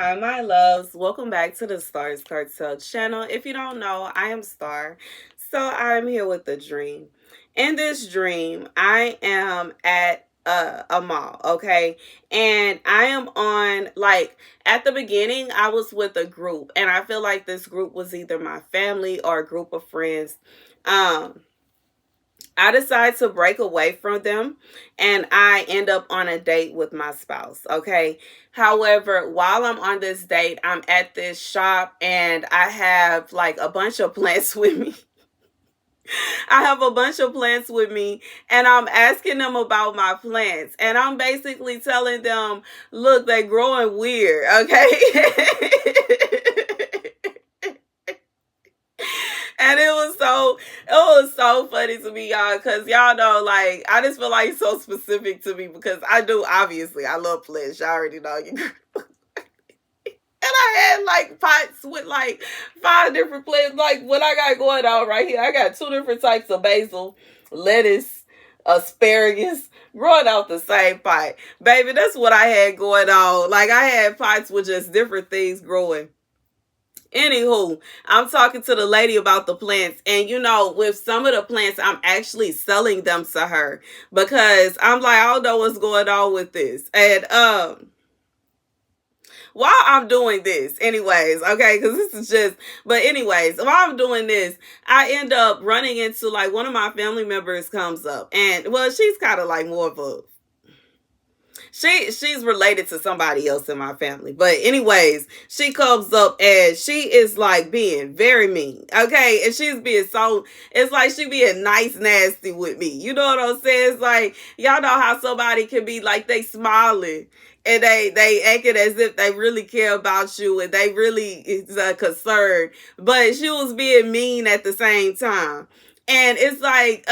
Hi, my loves. Welcome back to the Starscartel channel. If you don't know, I am Star. So I'm here with a dream. In this dream, I am at a mall, okay? And I am on, like, at the beginning, I was with a group. And I feel like this group was either my family or a group of friends. Um, I decide to break away from them and I end up on a date with my spouse. Okay. However, while I'm on this date, I'm at this shop and I have like a bunch of plants with me. I have a bunch of plants with me and I'm asking them about my plants. And I'm basically telling them, look, they're growing weird. Okay. And it was so funny to me, y'all, because y'all know, like, I just feel like it's so specific to me because I do, obviously, I love plants. Y'all already know. And I had like pots with like 5 different plants. Like what I got going on right here, I got 2 different types of basil, lettuce, asparagus, growing out the same pot. Baby, that's what I had going on. Like I had pots with just different things growing. Anywho, I'm talking to the lady about the plants, and with some of the plants, I'm actually selling them to her because I'm like, I don't know what's going on with this. And while I'm doing this, anyways, okay, because this is just, but anyways, while I'm doing this, I end up running into like one of my family members comes up, and well, she's kind of like more of a she's related to somebody else in my family. But anyways, she comes up and she is like being very mean. Okay. And she's being so, it's like she being nice, nasty with me. You know what I'm saying? It's like, y'all know how somebody can be like they smiling and they acting as if they really care about you and they really is concerned. But she was being mean at the same time. And it's like,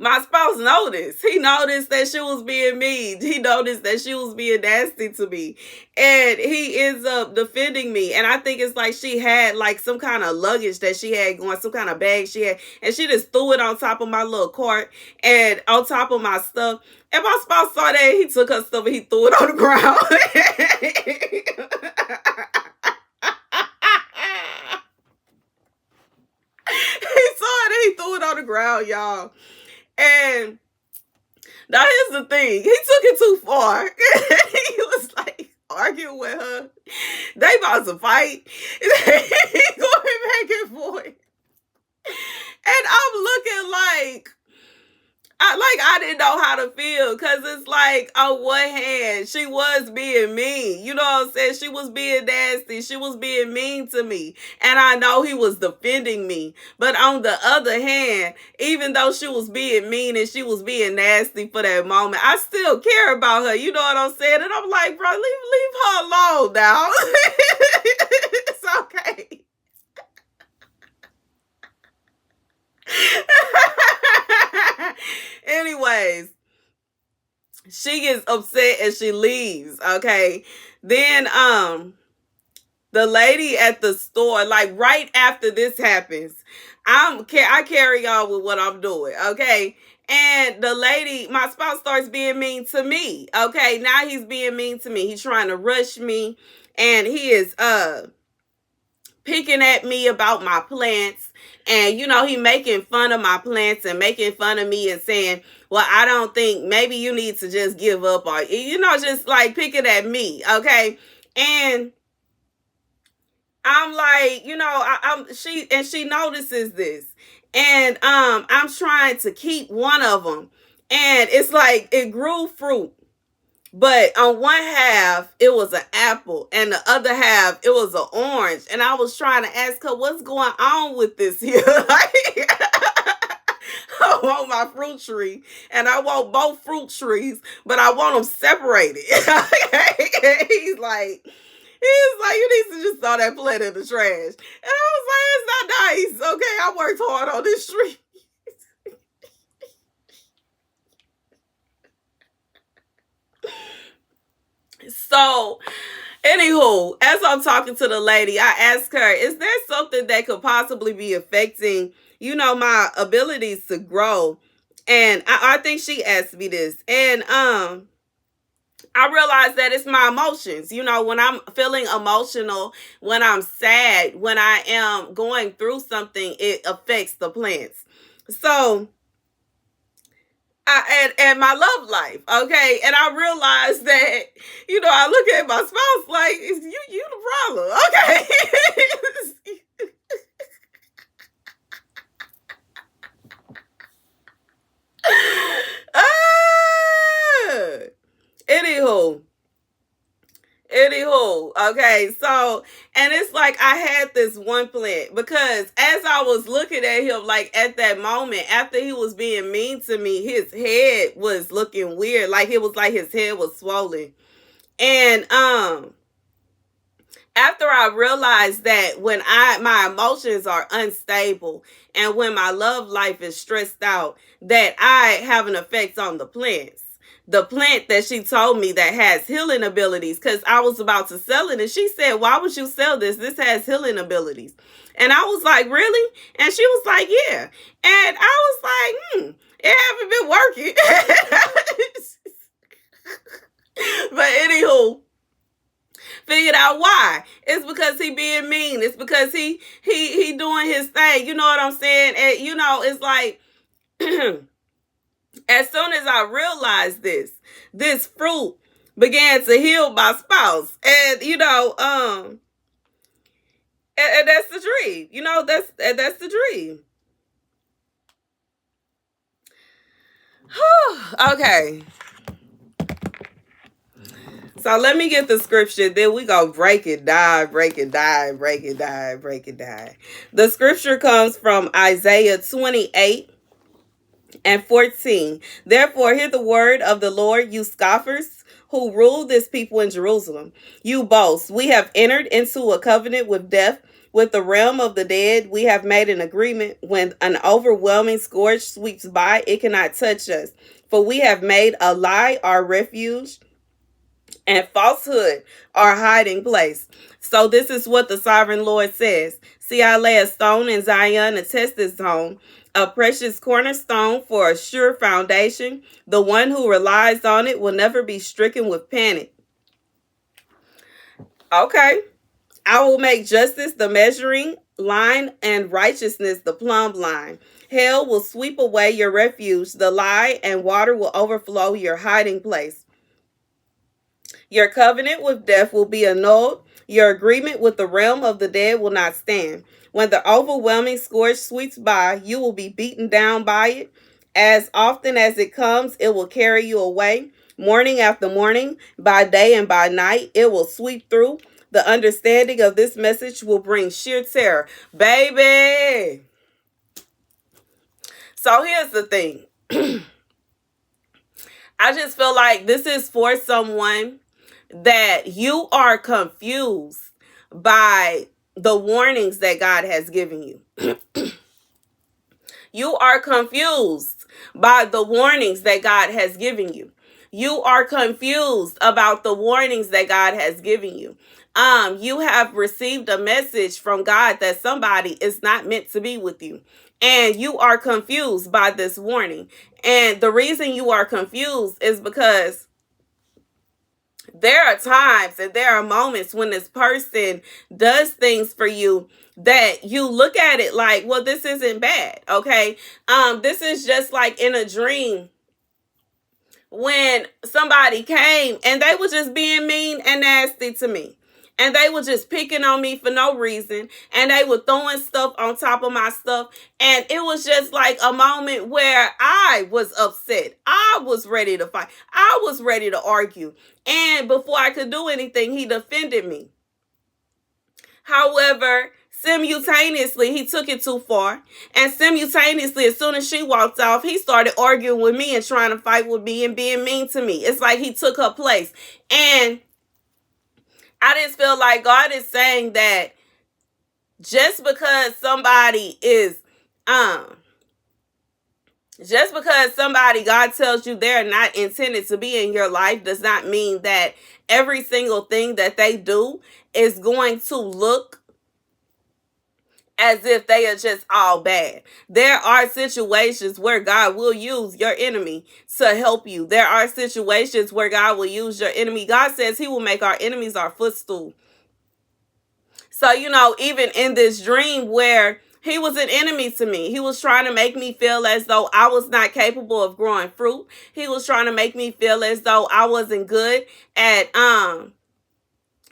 my spouse noticed. He noticed that she was being mean. He noticed that she was being nasty to me. And he ends up defending me. And I think it's like she had like some kind of luggage that she had going, some kind of bag she had. And she just threw it on top of my little cart and on top of my stuff. And my spouse saw that. He took her stuff and he threw it on the ground. He saw it and he threw it on the ground, y'all. And now here's the thing. He took it too far. He was like arguing with her. They about to fight. He going back and forth. And I'm looking like I didn't know how to feel because it's like on one hand she was being mean, you know what I'm saying, she was being nasty, she was being mean to me, and I know he was defending me. But on the other hand, even though she was being mean and she was being nasty for that moment, I still care about her, you know what I'm saying. And I'm like, bro, leave her alone now. It's okay. Anyways, she gets upset and she leaves. Okay. Then the lady at the store, like right after this happens, I carry on with what I'm doing. Okay. And the lady, my spouse, starts being mean to me. Okay. Now he's being mean to me. He's trying to rush me and he is picking at me about my plants. And, he making fun of my plants and making fun of me and saying, well, I don't think maybe you need to just give up or, just like picking at me. Okay. And I'm like, she notices this and, I'm trying to keep one of them and it's like it grew fruit. But on one half, it was an apple, and the other half, it was an orange. And I was trying to ask her, what's going on with this here? I want my fruit tree, and I want both fruit trees, but I want them separated. He's like, you need to just throw that plant in the trash. And I was like, it's not nice. Okay, I worked hard on this tree. So, anywho, as I'm talking to the lady, I asked her, is there something that could possibly be affecting, my abilities to grow? And I think she asked me this. And I realize that it's my emotions. When I'm feeling emotional, when I'm sad, when I am going through something, it affects the plants. So, and my love life, okay? And I realize that, I look at my spouse like, is you the problem, okay? Ah! Anywho, okay, so, and it's like I had this one plant because as I was looking at him, like at that moment, after he was being mean to me, his head was looking weird. Like it was like his head was swollen. And after I realized that when my emotions are unstable and when my love life is stressed out, that I have an effect on the plants. The plant that she told me that has healing abilities, because I was about to sell it, and she said, "Why would you sell this? This has healing abilities." And I was like, "Really?" And she was like, "Yeah." And I was like, it haven't been working. But anywho, figured out why. It's because he being mean. It's because he doing his thing. You know what I'm saying? And it's like as soon as I realized this fruit began to heal my spouse. And and that's the dream. That's the dream. Okay. So let me get the scripture, then we go break it down, break it down, break it down, break it down. The scripture comes from Isaiah 28:14. Therefore, hear the word of the Lord, you scoffers who rule this people in Jerusalem. You boast, we have entered into a covenant with death, with the realm of the dead. We have made an agreement. When an overwhelming scourge sweeps by, it cannot touch us. For we have made a lie our refuge and falsehood our hiding place. So this is what the sovereign Lord says. See, I lay a stone in Zion to test this home, a precious cornerstone for a sure foundation. The one who relies on it will never be stricken with panic. Okay. I will make justice the measuring line and righteousness the plumb line. Hell will sweep away your refuge, the lie, and water will overflow your hiding place. Your covenant with death will be annulled. Your agreement with the realm of the dead will not stand. When the overwhelming scourge sweeps by, you will be beaten down by it. As often as it comes, it will carry you away. Morning after morning, by day and by night, it will sweep through. The understanding of this message will bring sheer terror. Baby! So here's the thing. I just feel like this is for someone that you are confused by the warnings that God has given you. You are confused by the warnings that God has given you. You are confused about the warnings that God has given you. You have received a message from God that somebody is not meant to be with you. And you are confused by this warning. And the reason you are confused is because there are times and there are moments when this person does things for you that you look at it like, well, this isn't bad. Okay. This is just like in a dream when somebody came and they were just being mean and nasty to me. And they were just picking on me for no reason. And they were throwing stuff on top of my stuff. And it was just like a moment where I was upset. I was ready to fight. I was ready to argue. And before I could do anything, he defended me. However, simultaneously, he took it too far. And simultaneously, as soon as she walked off, he started arguing with me and trying to fight with me and being mean to me. It's like he took her place. And I just feel like God is saying that just because somebody God tells you they're not intended to be in your life does not mean that every single thing that they do is going to look as if they are just all bad. There are situations where God will use your enemy to help you. There are situations where God will use your enemy. God says he will make our enemies our footstool. So, even in this dream where he was an enemy to me, he was trying to make me feel as though I was not capable of growing fruit. He was trying to make me feel as though I wasn't good at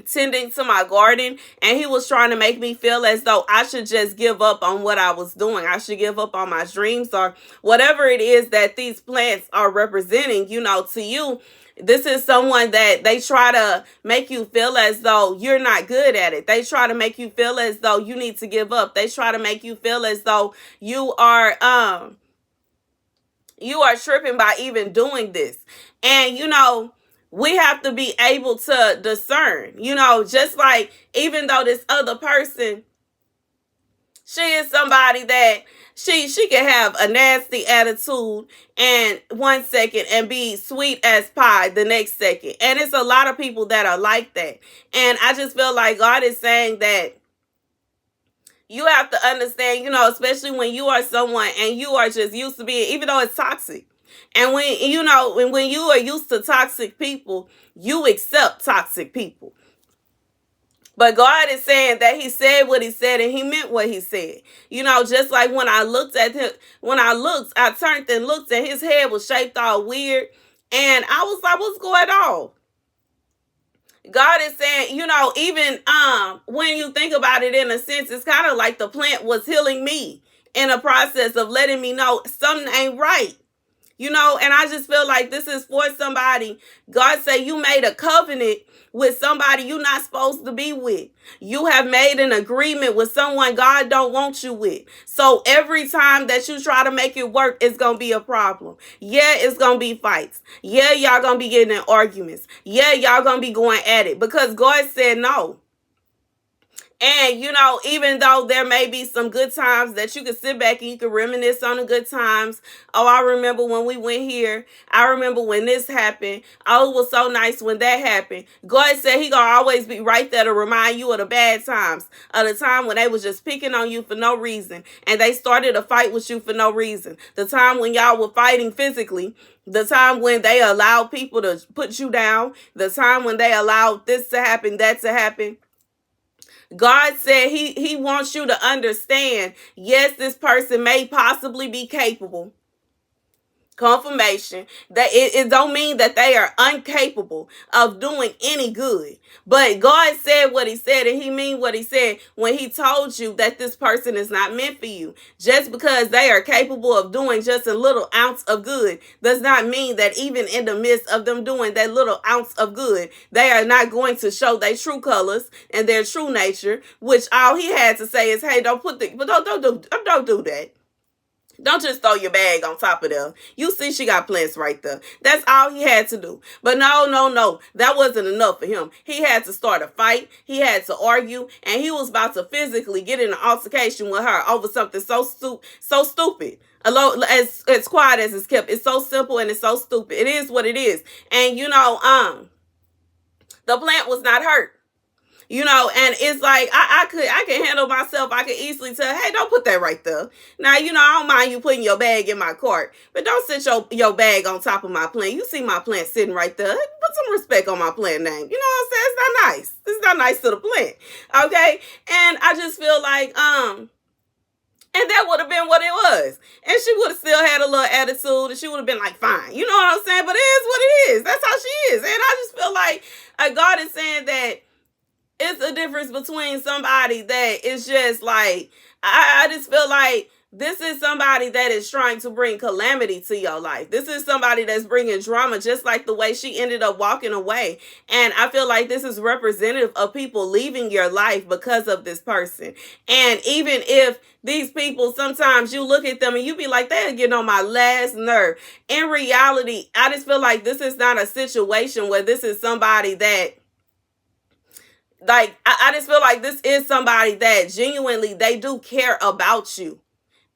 tending to my garden, and he was trying to make me feel as though I should just give up on what I was doing. I should give up on my dreams, or whatever it is that these plants are representing, to you. This is someone that they try to make you feel as though you're not good at it. They try to make you feel as though you need to give up. They try to make you feel as though you are tripping by even doing this. And we have to be able to discern, just like, even though this other person, she is somebody that she can have a nasty attitude and 1 second and be sweet as pie the next second. And it's a lot of people that are like that. And I just feel like God is saying that you have to understand, especially when you are someone and you are just used to being, even though it's toxic. And when you are used to toxic people, you accept toxic people. But God is saying that he said what he said and he meant what he said. Just like when I looked at him, I turned and looked and his head was shaped all weird. And I was like, what's going on? God is saying, even when you think about it in a sense, it's kind of like the plant was healing me in a process of letting me know something ain't right. And I just feel like this is for somebody. God say you made a covenant with somebody you're not supposed to be with. You have made an agreement with someone God don't want you with. So every time that you try to make it work, it's going to be a problem. Yeah, it's going to be fights. Yeah, y'all going to be getting in arguments. Yeah, y'all going to be going at it because God said no. And, even though there may be some good times that you can sit back and you can reminisce on the good times. Oh, I remember when we went here. I remember when this happened. Oh, it was so nice when that happened. God said he gonna always be right there to remind you of the bad times. Of the time when they was just picking on you for no reason. And they started a fight with you for no reason. The time when y'all were fighting physically. The time when they allowed people to put you down. The time when they allowed this to happen, that to happen. God said he wants you to understand, yes, this person may possibly be capable. Confirmation that it don't mean that they are incapable of doing any good. But God said what he said, and he mean what he said when he told you that this person is not meant for you. Just because they are capable of doing just a little ounce of good does not mean that even in the midst of them doing that little ounce of good, they are not going to show their true colors and their true nature, which all he had to say is, hey, don't do that. Don't just throw your bag on top of them. You see she got plants right there. That's all he had to do. But no. That wasn't enough for him. He had to start a fight. He had to argue. And he was about to physically get in an altercation with her over something so stupid. As quiet as it's kept. It's so simple and it's so stupid. It is what it is. And the plant was not hurt. And it's like, I can handle myself. I can easily tell, hey, don't put that right there. Now, I don't mind you putting your bag in my cart, but don't sit your bag on top of my plant. You see my plant sitting right there. Put some respect on my plant name. You know what I'm saying? It's not nice. It's not nice to the plant. Okay. And I just feel like, and that would have been what it was. And she would have still had a little attitude and she would have been like, fine. You know what I'm saying? But it is what it is. That's how she is. And I just feel like God is saying that it's a difference between somebody that is just like, I just feel like this is somebody that is trying to bring calamity to your life. This is somebody that's bringing drama, just like the way she ended up walking away. And I feel like this is representative of people leaving your life because of this person. And even if these people, sometimes you look at them and you be like, they're getting on my last nerve. In reality, I just feel like this is not a situation where this is somebody that, like, I just feel like this is somebody that genuinely, they do care about you.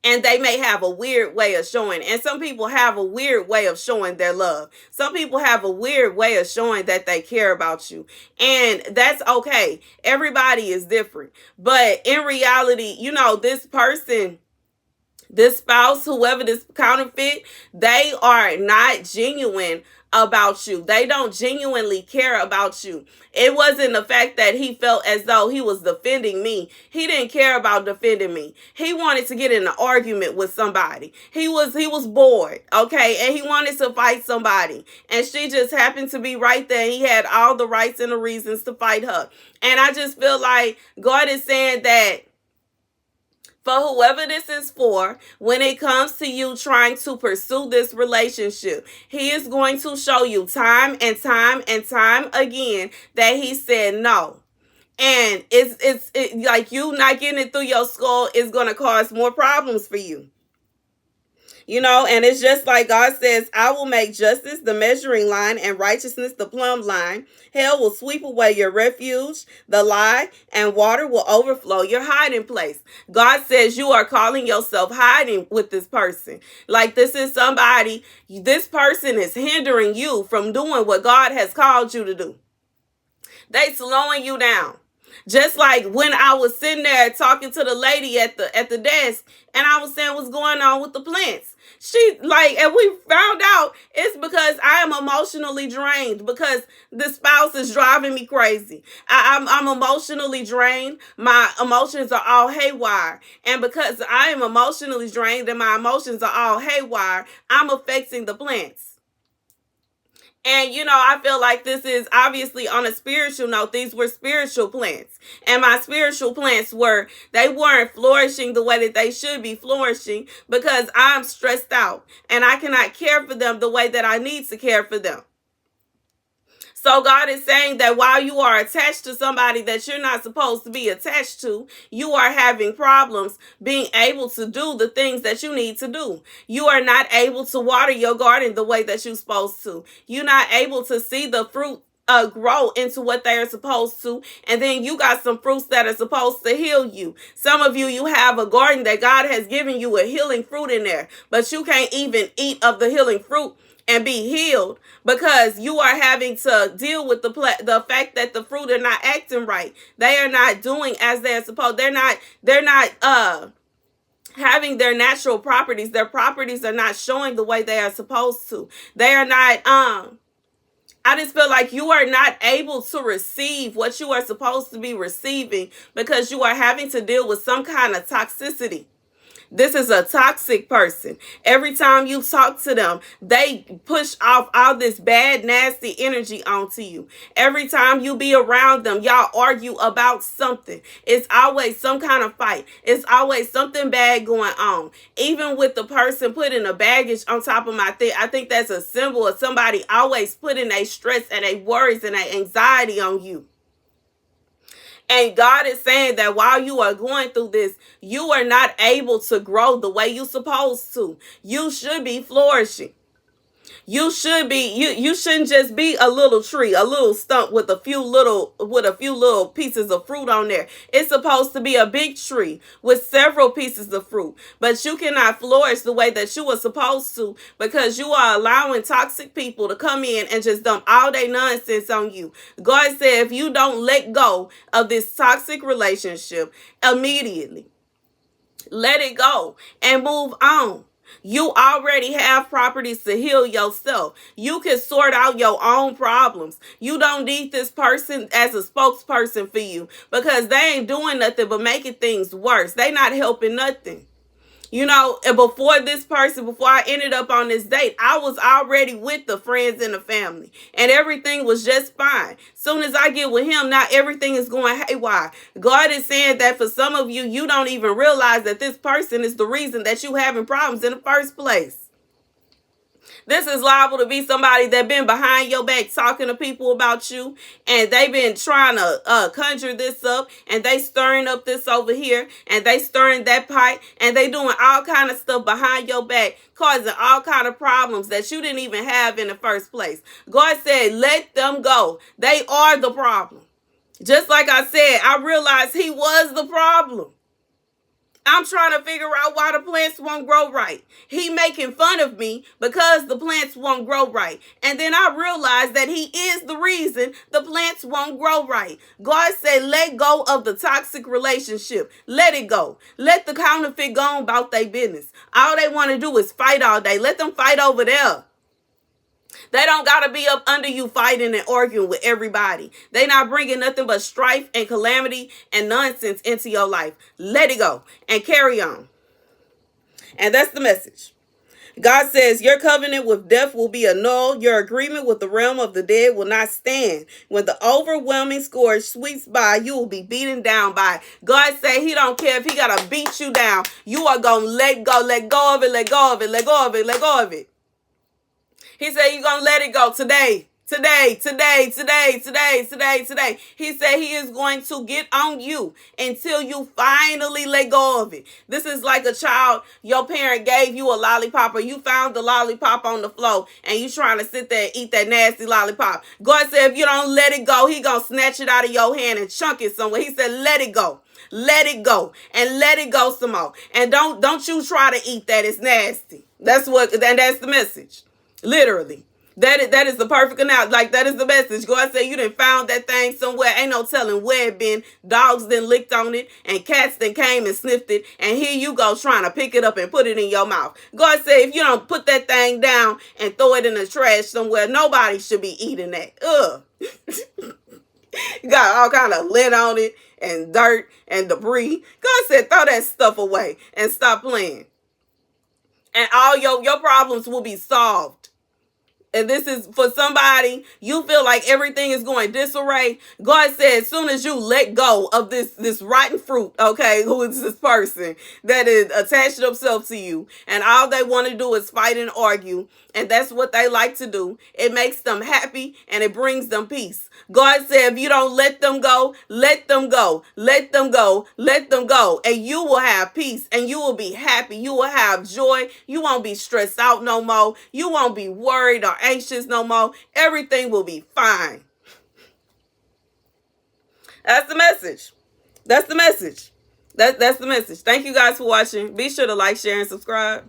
And they may have a weird way of showing. And some people have a weird way of showing their love. Some people have a weird way of showing that they care about you. And that's okay. Everybody is different. But in reality, you know, this person, this spouse, whoever this counterfeit, they are not genuine about you. They don't genuinely care about you. It wasn't the fact that he felt as though he was defending me. He didn't care about defending me. He wanted to get in an argument with somebody. He was bored, okay? And he wanted to fight somebody. And she just happened to be right there. He had all the rights and the reasons to fight her. And I just feel like God is saying that for whoever this is for, when it comes to you trying to pursue this relationship, he is going to show you time and time and time again that he said no. And it's like you not getting it through your skull is going to cause more problems for you. You know, and it's just like God says, I will make justice the measuring line and righteousness the plumb line. Hell will sweep away your refuge, the lie, and water will overflow your hiding place. God says you are calling yourself hiding with this person. Like this is somebody, this person is hindering you from doing what God has called you to do. They slowing you down. Just like when I was sitting there talking to the lady at the desk and I was saying what's going on with the plants. She and we found out it's because I am emotionally drained because the spouse is driving me crazy. I'm emotionally drained. My emotions are all haywire. And because I am emotionally drained and my emotions are all haywire, I'm affecting the plants. And, you know, I feel like this is obviously on a spiritual note. These were spiritual plants. And my spiritual plants they weren't flourishing the way that they should be flourishing because I'm stressed out. And I cannot care for them the way that I need to care for them. So God is saying that while you are attached to somebody that you're not supposed to be attached to, you are having problems being able to do the things that you need to do. You are not able to water your garden the way that you're supposed to. You're not able to see the fruit grow into what they are supposed to. And then you got some fruits that are supposed to heal you. Some of you have a garden that God has given you a healing fruit in there, but you can't even eat of the healing fruit and be healed because you are having to deal with the fact that the fruit are not acting right. They are not doing as they're supposed. They're not having their natural properties. Their properties are not showing the way they are supposed to. They are not I just feel like you are not able to receive what you are supposed to be receiving because you are having to deal with some kind of toxicity. This is a toxic person. Every time you talk to them, they push off all this bad, nasty energy onto you. Every time you be around them, y'all argue about something. It's always some kind of fight. It's always something bad going on. Even with the person putting a baggage on top of my thing, I think that's a symbol of somebody always putting a stress and a worries and a anxiety on you. And God is saying that while you are going through this, you are not able to grow the way you're supposed to. You should be flourishing. You shouldn't just be a little tree, a little stump with a few little pieces of fruit on there. It's supposed to be a big tree with several pieces of fruit. But you cannot flourish the way that you were supposed to because you are allowing toxic people to come in and just dump all their nonsense on you. God said if you don't let go of this toxic relationship immediately, let it go and move on. You already have properties to heal yourself. You can sort out your own problems. You don't need this person as a spokesperson for you because they ain't doing nothing but making things worse. They not helping nothing. You know, and before I ended up on this date, I was already with the friends and the family. And everything was just fine. Soon as I get with him, now everything is going haywire. God is saying that for some of you, you don't even realize that this person is the reason that you having problems in the first place. This is liable to be somebody that been behind your back talking to people about you, and they've been trying to conjure this up, and they stirring up this over here, and they stirring that pipe, and they doing all kind of stuff behind your back, causing all kind of problems that you didn't even have in the first place. God said, let them go. They are the problem. Just like I said, I realized he was the problem. I'm trying to figure out why the plants won't grow right. He making fun of me because the plants won't grow right. And then I realized that he is the reason the plants won't grow right. God said, let go of the toxic relationship. Let it go. Let the counterfeit go on about their business. All they want to do is fight all day. Let them fight over there. They don't got to be up under you fighting and arguing with everybody. They not bringing nothing but strife and calamity and nonsense into your life. Let it go and carry on. And that's the message. God says your covenant with death will be annulled. Your agreement with the realm of the dead will not stand. When the overwhelming scourge sweeps by, you will be beaten down by it. God said he don't care if he got to beat you down. You are going to let go of it, let go of it, let go of it, let go of it. He said you're going to let it go today. Today. He said he is going to get on you until you finally let go of it. This is like a child. Your parent gave you a lollipop or you found the lollipop on the floor and you trying to sit there and eat that nasty lollipop. God said if you don't let it go, he going to snatch it out of your hand and chunk it somewhere. He said let it go. Let it go and let it go some more. And don't you try to eat that. It's nasty. That's the message. Literally. That is the perfect analogy. Like, that is the message. God said you done found that thing somewhere. Ain't no telling where it been. Dogs then licked on it. And cats then came and sniffed it. And here you go trying to pick it up and put it in your mouth. God said if you don't put that thing down and throw it in the trash somewhere, nobody should be eating that. Ugh. Got all kind of lint on it and dirt and debris. God said throw that stuff away and stop playing. And all your problems will be solved. And this is for somebody, you feel like everything is going disarray. God said as soon as you let go of this rotten fruit, okay, who is this person that is attached themselves to you, and all they want to do is fight and argue, and that's what they like to do. It makes them happy and it brings them peace. God said if you don't let them go, let them go, let them go, let them go, and you will have peace and you will be happy. You will have joy. You won't be stressed out no more. You won't be worried or anxious no more. Everything will be fine. That's the message. That's the message. That's the message. Thank you guys for watching. Be sure to like, share, and subscribe.